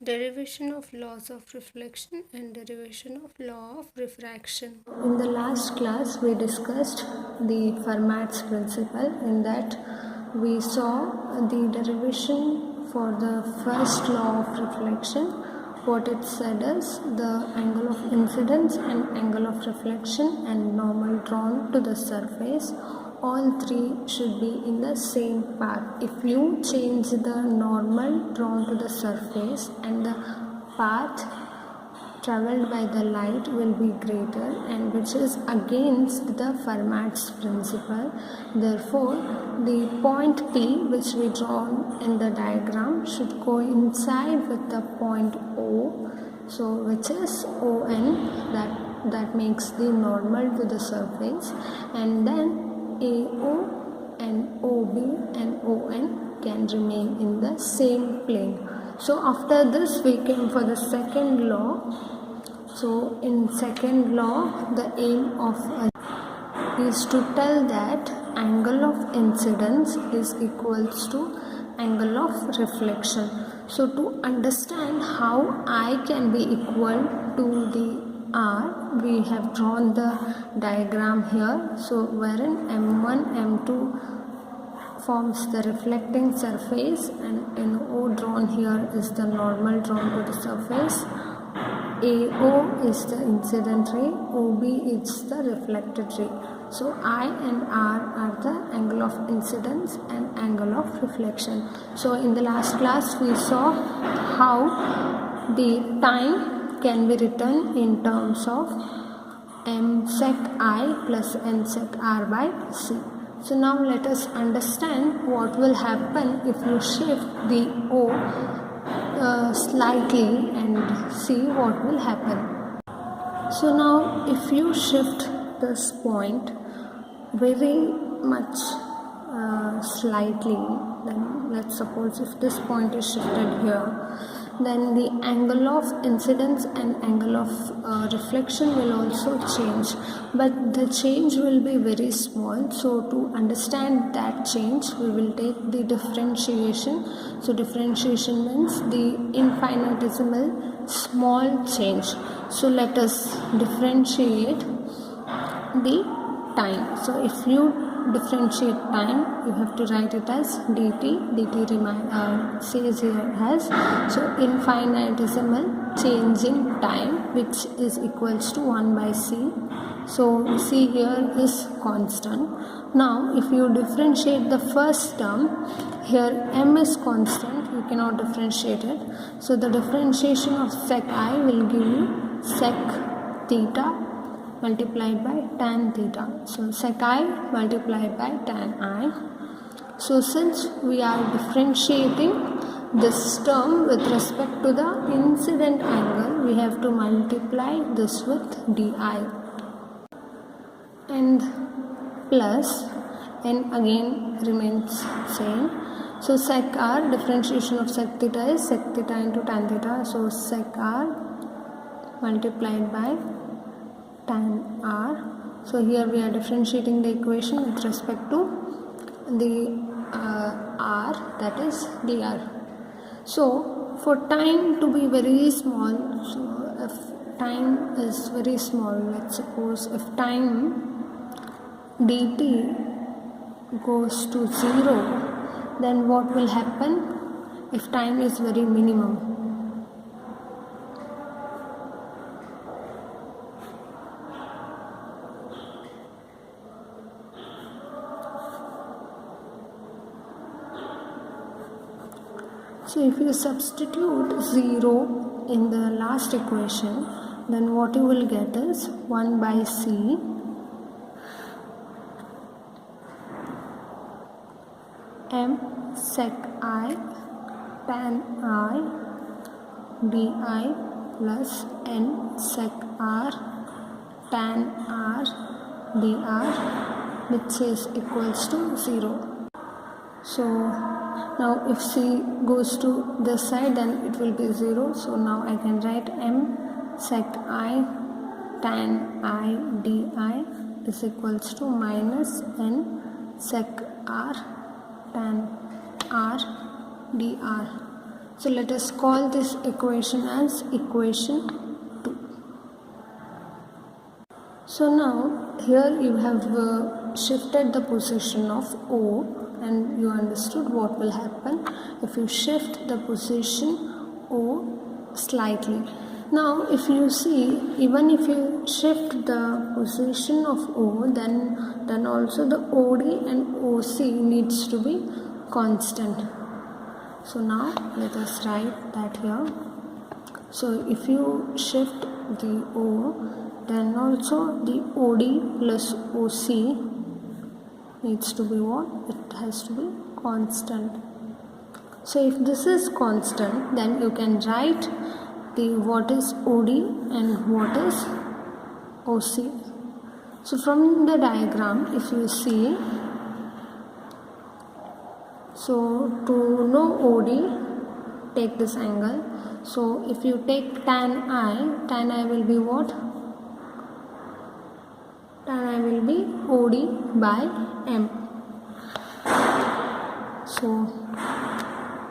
Derivation of laws of reflection and derivation of law of refraction. In the last class, we discussed the Fermat's principle. In that, we saw the derivation for the first law of reflection. What it said is the angle of incidence and angle of reflection and normal drawn to the surface, all three should be in the same path. If you change the normal drawn to the surface and the path traveled by the light will be greater, and which is against the Fermat's principle. Therefore, the point P which we drawn in the diagram should coincide with the point O, so which is ON, that makes the normal to the surface, and then AO and OB and ON can remain in the same plane. So after this we came for the second law. So in second law, the aim of is to tell that angle of incidence is equals to angle of reflection. So to understand how I can be equal to the R, we have drawn the diagram here. So wherein M1, M2 forms the reflecting surface and NO drawn here is the normal drawn to the surface. AO is the incident ray, OB is the reflected ray. So I and R are the angle of incidence and angle of reflection. So in the last class we saw how the time can be written in terms of m sec I plus n sec R by C. So now let us understand what will happen if you shift the O slightly and see what will happen. So now if you shift this point very much slightly, then let's suppose if this point is shifted here, then the angle of incidence and angle of reflection will also change, but the change will be very small. So to understand that change, we will take the differentiation. So differentiation means the infinitesimal small change. So let us differentiate the time. So if you differentiate time, you have to write it as dt says here as, so infinitesimal change in time, which is equals to 1 by c. So c here is constant. Now if you differentiate the first term, here m is constant, you cannot differentiate it. So the differentiation of sec I will give you sec theta multiplied by tan theta. So sec I multiplied by tan I. So since we are differentiating this term with respect to the incident angle, we have to multiply this with di and plus n again remains same. So sec R, differentiation of sec theta is sec theta into tan theta. So sec R multiplied by tan R. So here we are differentiating the equation with respect to the R, that is dr. So for time to be very small, so if time is very small, let's suppose if time dt goes to 0, then what will happen if time is very minimum? So if you substitute 0 in the last equation, then what you will get is 1 by c m sec I tan I di plus n sec R tan R dr, which is equals to 0. So now if c goes to this side, then it will be 0. So now I can write m sec I tan I di is equals to minus n sec R tan R dr. So let us call this equation as equation 2. So now here you have shifted the position of O, and you understood what will happen if you shift the position O slightly. Now if you see, even if you shift the position of O, then also the OD and OC needs to be constant. So now let us write that here. So if you shift the O, then also the OD plus OC needs to be what? It has to be constant. So if this is constant, then you can write the what is OD and what is OC. So from the diagram, if you see, so to know OD, take this angle. So if you take tan I will be what? Tan I will be OD by M. So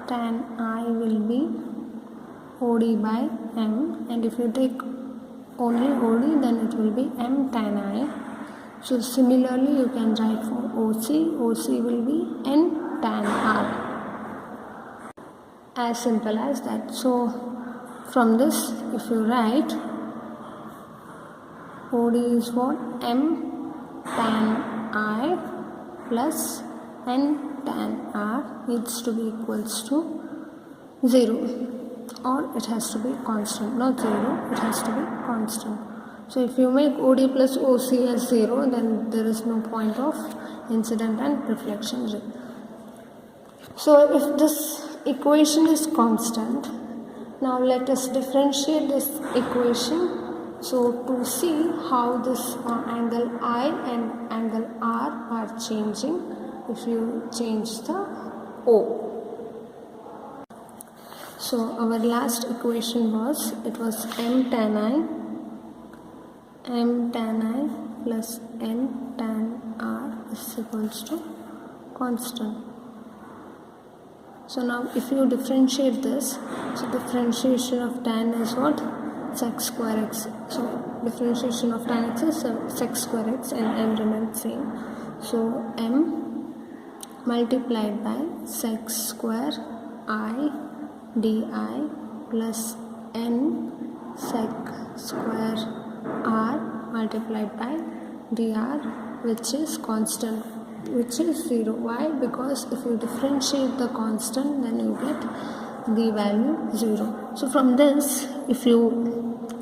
tan I will be OD by M, and if you take only OD, then it will be M tan I. So similarly you can write for OC will be N tan R. As simple as that. So from this, if you write, OD is what? M tan I plus N tan R needs to be equals to 0, or it has to be constant. Not 0, it has to be constant. So if you make OD plus OC as 0, then there is no point of incident and reflection ray. So if this equation is constant, now let us differentiate this equation. So to see how this angle I and angle R are changing if you change the O. So our last equation was, it was M tan I plus N tan R is equals to constant. So now if you differentiate this, so differentiation of tan is what? Sec square x. So differentiation of tan x is sec square x, and M remains same. So M multiplied by sec square I di plus N sec square R multiplied by dr, which is constant, which is 0. Why? Because if you differentiate the constant, then you get the value 0. So from this, if you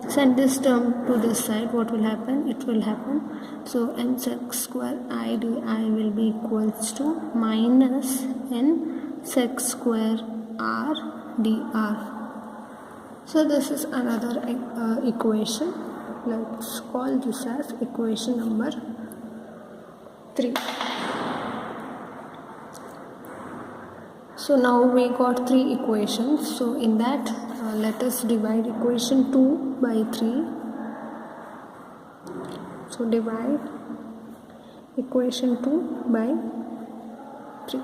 send this term to this side, what will happen? It will happen. So n sec square I di will be equals to minus n sec square R dr. So this is another equation. Let's call this as equation number 3. So now we got 3 equations. So in that, let us divide equation 2 by 3. So divide equation 2 by 3.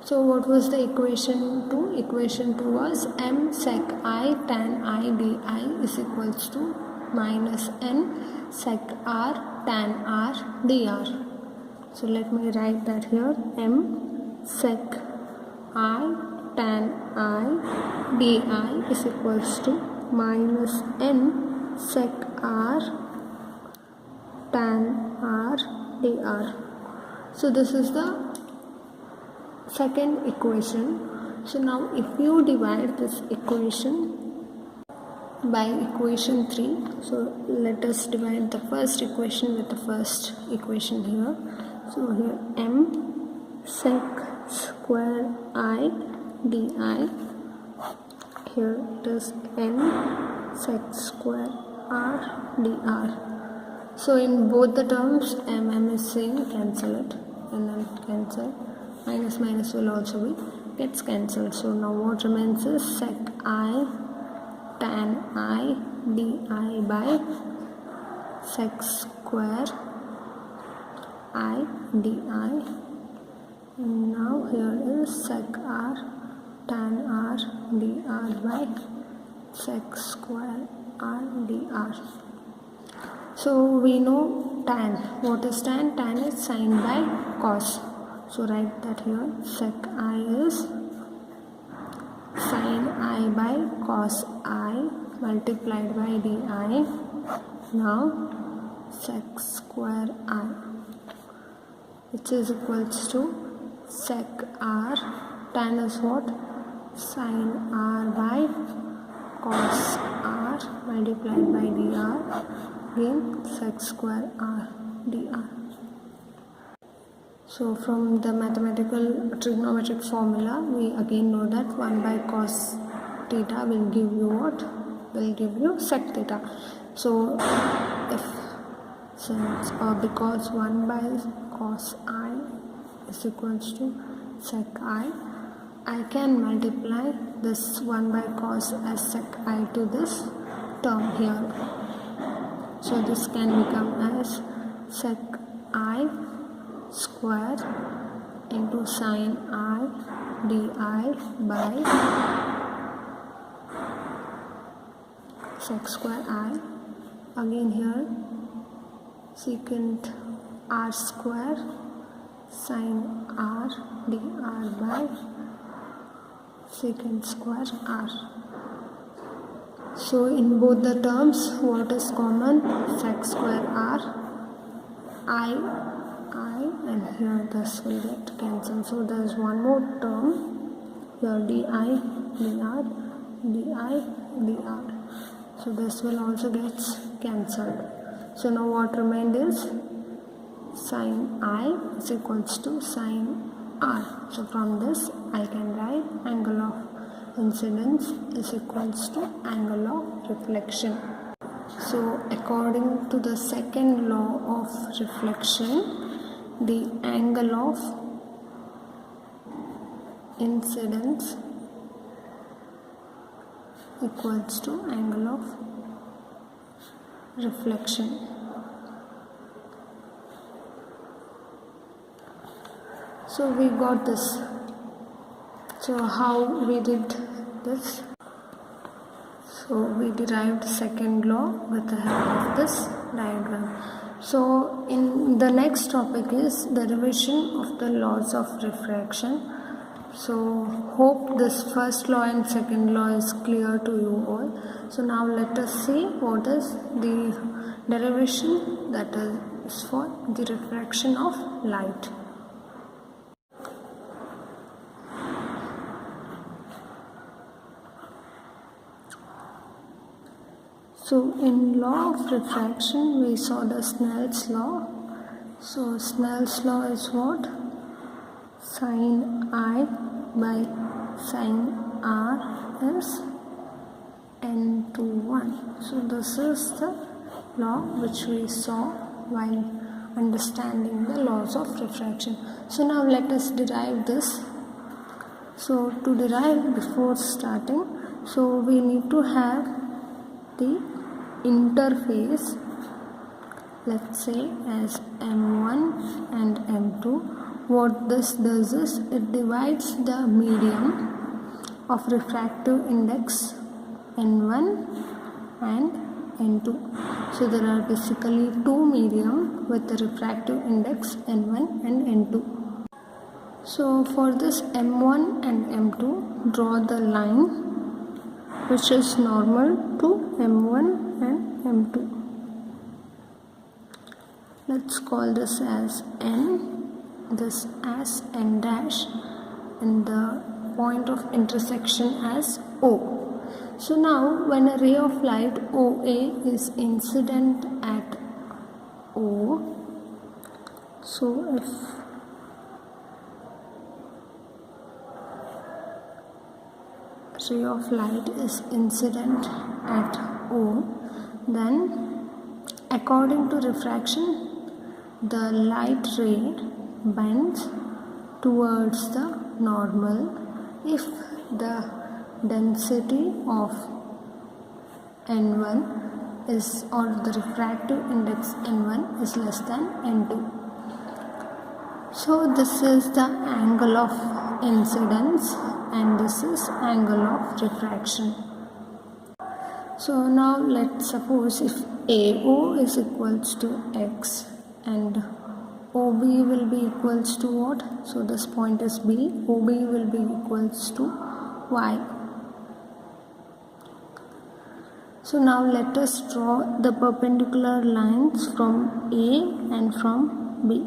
So what was the equation 2? Equation 2 was M sec I tan I di is equals to minus N sec R tan R dr. So let me write that here. M sec I tan I di is equals to minus N sec R tan R dr. So this is the second equation. So now if you divide this equation by equation 3, so let us divide the first equation with the first equation here. So here M sec square I di, here it is N sec square R dr. So in both the terms, M is same, cancel it, and then cancel. Minus minus will also be gets cancelled. So now what remains is sec I tan I di by sec square I di. And now here is sec R tan r dr by sec square r dr. So we know tan. What is tan? Tan is sin by cos. So write that here. Sec I is sin I by cos I multiplied by di. Now sec square I, which is equals to sec r. Tan is what? Sin r by cos r multiplied by dr. Again sec square r dr. So from the mathematical trigonometric formula, we again know that 1 by cos theta will give you what? Will give you sec theta. So if since or because 1 by cos I is equals to sec I can multiply this 1 by cos as sec I to this term here. So this can become as sec I square into sin I di by sec square I. Again here secant r square sin r dr by secant square r. So in both the terms, what is common? Sec square r, I, and here this will get cancelled. So there is one more term here, di dr. So this will also get cancelled. So now what remained is sin I is equals to sin r. So from this I can write angle of incidence is equals to angle of reflection. So according to the second law of reflection, the angle of incidence equals to angle of reflection. So we got this. So how we did this? So we derived second law with the help of this diagram. So in the next topic is derivation of the laws of refraction. So hope this first law and second law is clear to you all. So now let us see what is the derivation that is for the refraction of light. So in law of refraction we saw the Snell's law. So Snell's law is what? Sin I by sin R is n to 1. So this is the law which we saw while understanding the laws of refraction. So now let us derive this. So to derive before starting, so we need to have the interface, let's say as m1 and m2. What this does is it divides the medium of refractive index n1 and n2. So there are basically two medium with the refractive index n1 and n2. So for this m1 and m2, draw the line which is normal to m1 and m2. Let's call this as n, this as n dash, and the point of intersection as O. So now when a ray of light OA is incident at O, so if ray of light is incident at O, then according to refraction the light ray bends towards the normal if the density of n1 is, or the refractive index n1 is less than n2. So this is the angle of incidence and this is angle of refraction. So now let's suppose if AO is equals to x and OB will be equals to what? So this point is B. OB will be equals to y. So now let us draw the perpendicular lines from A and from B.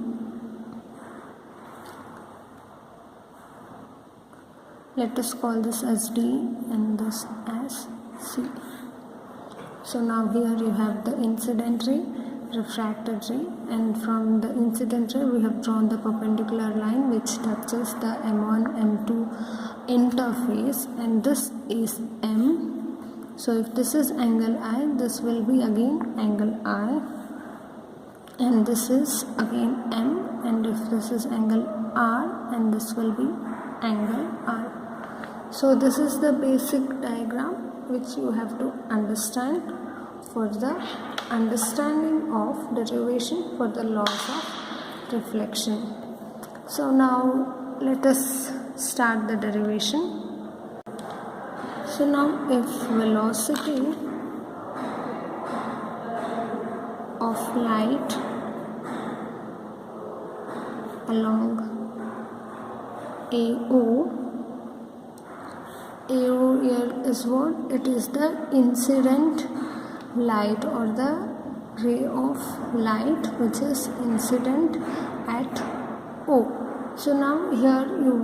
Let us call this as D and this as C. So now here you have the incident ray, refracted ray, and from the incident ray we have drawn the perpendicular line which touches the M1 M2 interface, and this is M. So if this is angle I, this will be again angle I, and this is again M, and if this is angle R, and this will be angle R. So this is the basic diagram which you have to understand for the understanding of derivation for the laws of reflection. So now let us start the derivation. So now if velocity of light along AO here is what? It is the incident light or the ray of light which is incident at O. So now here you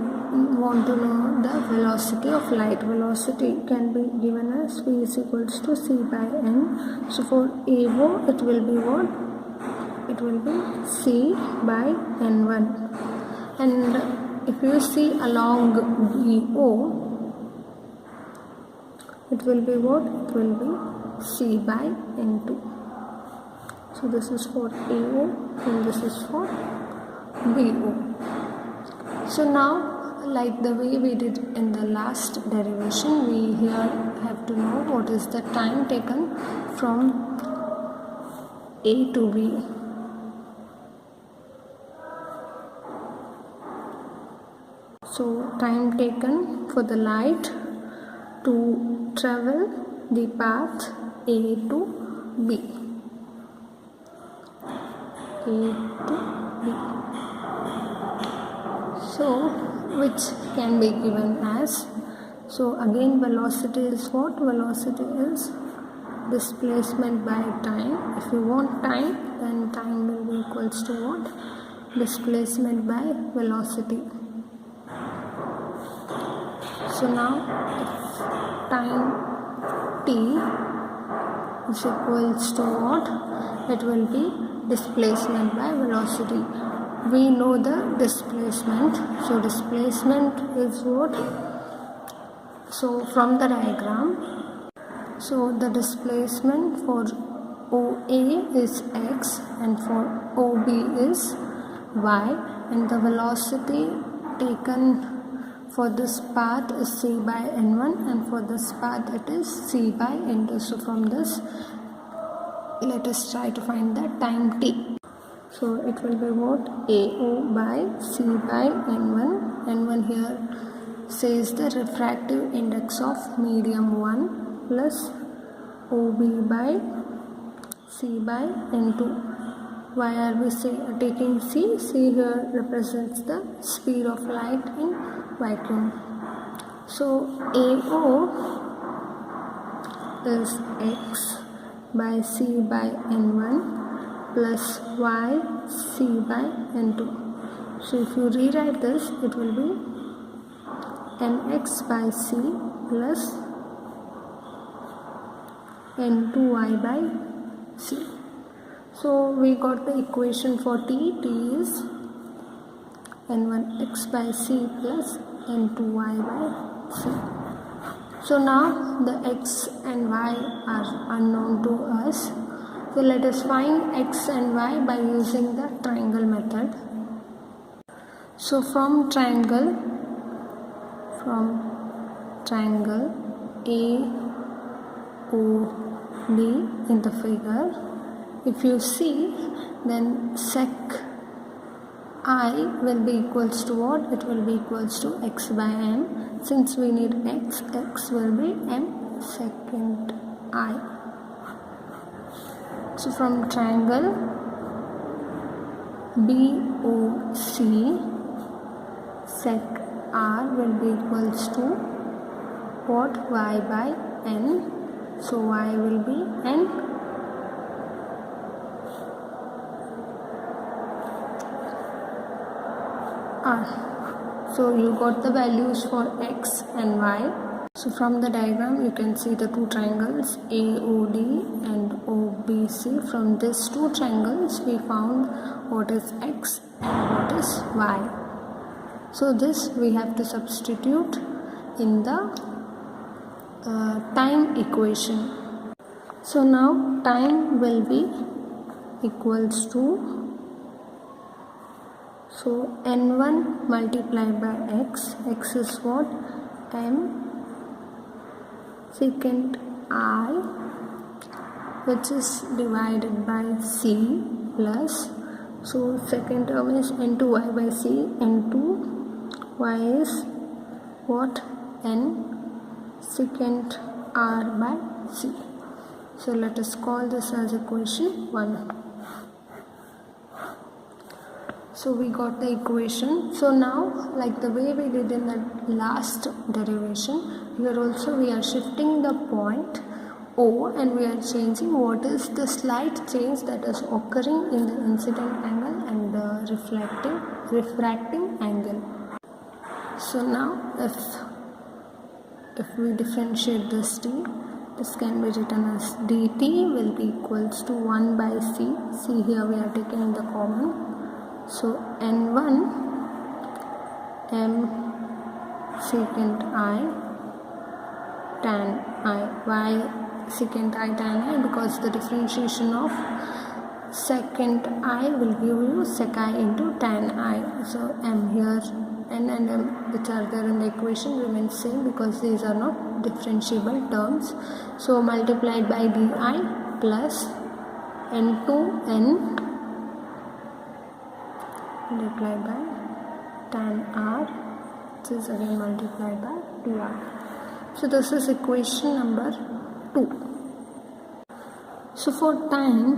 want to know the velocity of light. Velocity can be given as V is equals to C by N. So for AO it will be what? It will be C by N1. And if you see along BO, it will be what? It will be C by N2. So this is for AO and this is for BO. So now, like the way we did in the last derivation, we here have to know what is the time taken from A to B. So time taken for the light to travel the path A to B. A to B. So which can be given as, so again velocity is what? Velocity is displacement by time. If you want time, then time will be equals to what? Displacement by velocity. So now if time t is equals to what? It will be displacement by velocity. We know the displacement. So displacement is what? So from the diagram, so the displacement for OA is x and for OB is y, and the velocity taken for this path is C by N1 and for this path it is C by N2. So from this let us try to find the time t. So it will be what? AO by C by N1. N1 here says the refractive index of medium 1 plus OB by C by N2. Why are we taking C? C here represents the speed of light in vacuum. So AO is x by C by N1 plus y C by N2. So if you rewrite this, it will be Nx by C plus N2y by C. So we got the equation for t. T is N1x by C plus N2y by C. So now the x and y are unknown to us. So let us find x and y by using the triangle method. So from triangle AOB in the figure, if you see, then sec I will be equals to what? It will be equals to x by m. Since we need x, x will be m secant I. So from triangle BOC, sec r will be equals to what? Y by n. So y will be n. R. So you got the values for x and y. So from the diagram you can see the two triangles AOD and OBC. From these two triangles we found what is x and what is y. So this we have to substitute in the time equation. So now time will be equals to, so n1 multiplied by x, x is what? M secant I, which is divided by c plus, so second term is n2y by c, n2 y is what? N secant r by c. So let us call this as equation 1. So we got the equation. So now, like the way we did in the last derivation, here also we are shifting the point O and we are changing what is the slight change that is occurring in the incident angle and the refracting angle. So now if we differentiate this t, this can be written as dt will be equals to 1 by c. See, here we are taking the common. So n1 m secant I tan I. Why secant I tan I? Because the differentiation of secant I will give you sec I into tan I. So m here, n and m which are there in the equation remain same because these are not differentiable terms. So multiplied by di plus n2n multiplied by tan r, which is again multiplied by dr. So this is equation number 2. So for time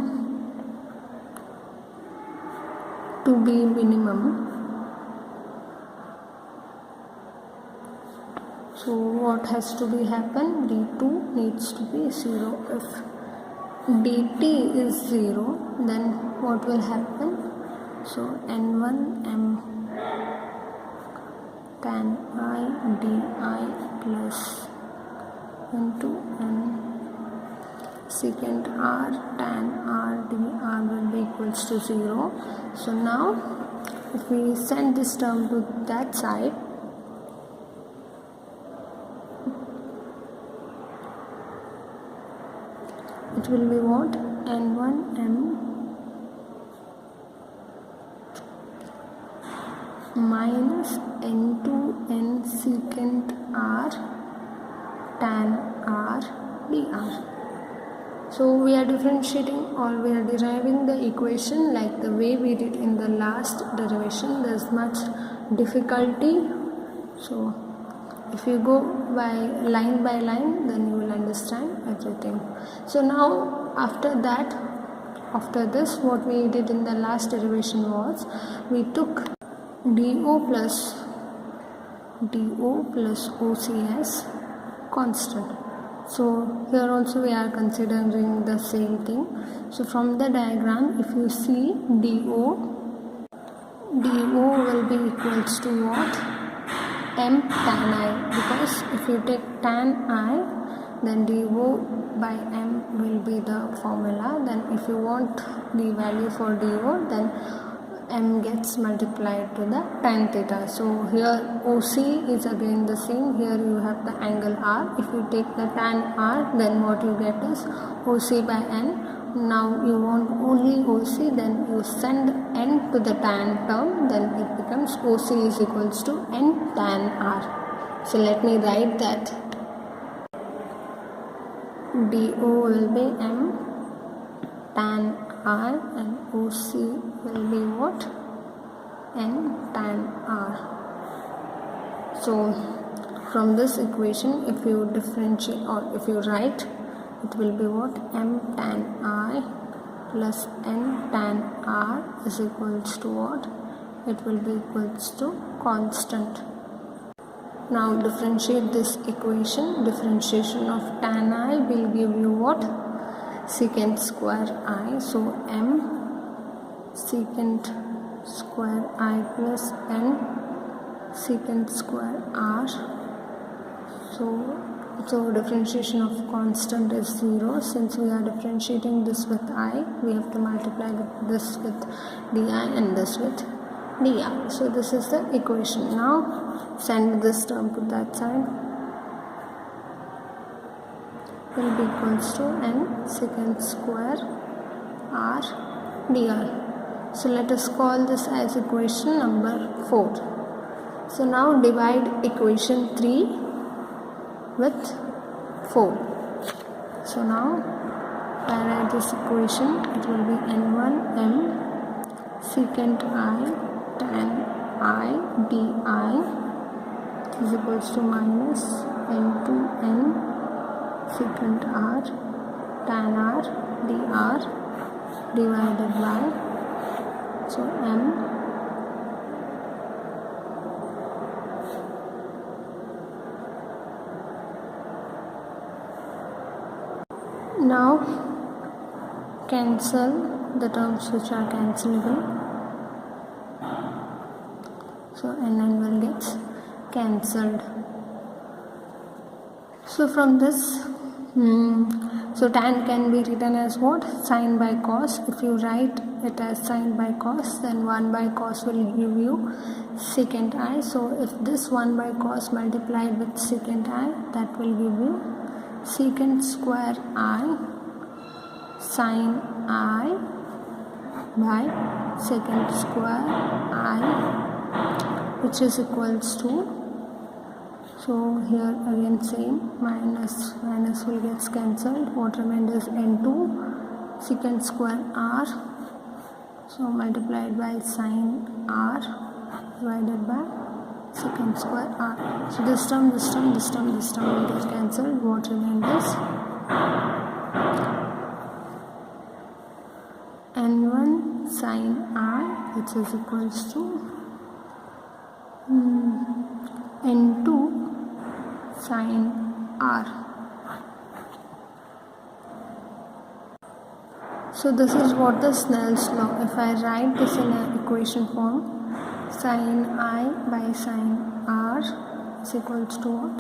to be minimum, so what has to be happen? d2 needs to be 0. If dt is 0, then what will happen? So n1 m tan I di plus n2 n secant r tan r dr will be equals to 0. So now if we send this term to that side, it will be what? n1 m minus n2 n secant r tan r dr. So we are differentiating or we are deriving the equation like the way we did in the last derivation. There's much difficulty. So if you go by line, then you will understand everything. So now after this, what we did in the last derivation was we took do plus OCS constant. So here also we are considering the same thing. So from the diagram, if you see do will be equals to what? M tan I, because if you take tan I, then do by m will be the formula. Then if you want the value for do, then m gets multiplied to the tan theta. So here OC is again the same. Here you have the angle R. If you take the tan R, then what you get is OC by n. Now you want only OC, then you send n to the tan term, then it becomes OC is equals to n tan R. So let me write that. DO will be m tan R and OC will be what? n tan r. So from this equation, if you differentiate or if you write, it will be what? M tan I plus n tan r is equals to what? It will be equals to constant. Now differentiate this equation. Differentiation of tan I will give you what? Secant square I. So m secant square I plus n secant square r. So differentiation of constant is 0. Since we are differentiating this with I, we have to multiply this with di and this with dr. So this is the equation. Now send this term to that side. Will be equals to n secant square r dr. So let us call this as equation number 4. So now divide equation 3 with 4. So now if I write this equation, it will be n1 m secant I tan I di is equals to minus n2 n secant r tan r dr divided by, so m now cancel the terms which are cancelable. So n will get cancelled. So from this, so tan can be written as what? Sin by cos. If you write it as sin by cos, then 1 by cos will give you secant I. So if this 1 by cos multiplied with secant I, that will give you secant square I sin I by secant square I, which is equals to, so here again same, minus will get cancelled. What remains is n2 secant square r, so multiplied by sin r divided by secant square r. So this term will get cancelled. What remains is n1 sin r, which is equals to n2 sin r. So this is what the Snell's law. If I write this in an equation form, sin I by sin r is equals to what?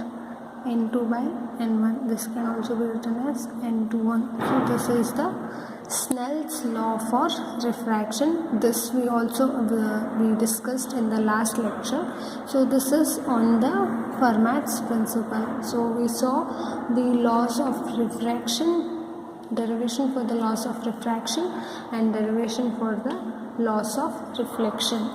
n2 by n1. This can also be written as n21. So this is the Snell's law for refraction. This we also we discussed in the last lecture. So this is on the Fermat's principle. So we saw the laws of refraction, derivation for the laws of refraction and derivation for the laws of reflection.